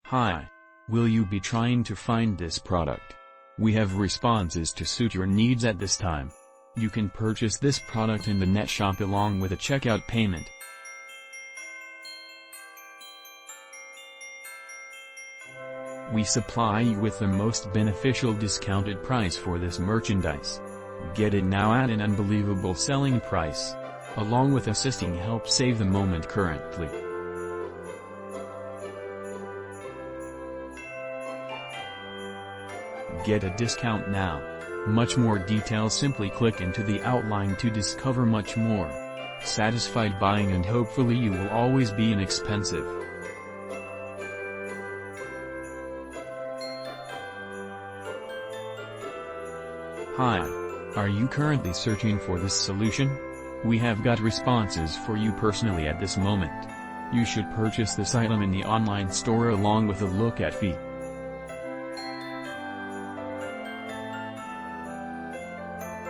Hi. Will you be trying to find this product? We have responses to suit your needs at this time. You can purchase this product in the net shop along with a checkout payment. We supply you with the most beneficial discounted price for this merchandise. Get it now at an unbelievable selling price. Along with assisting help save the moment currently. Get a discount now. Much more details, simply click into the outline to discover much more. Satisfied buying, and hopefully you will always be inexpensive. Hi. Are you currently searching for this solution? We have got responses for you personally at this moment. You should purchase this item in the online store along with a look at fee.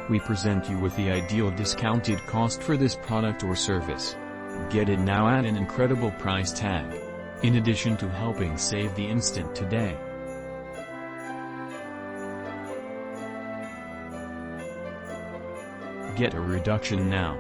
We present you with the ideal discounted cost for this product or service. Get it now at an incredible price tag. In addition to helping save the instant today. Get a reduction now.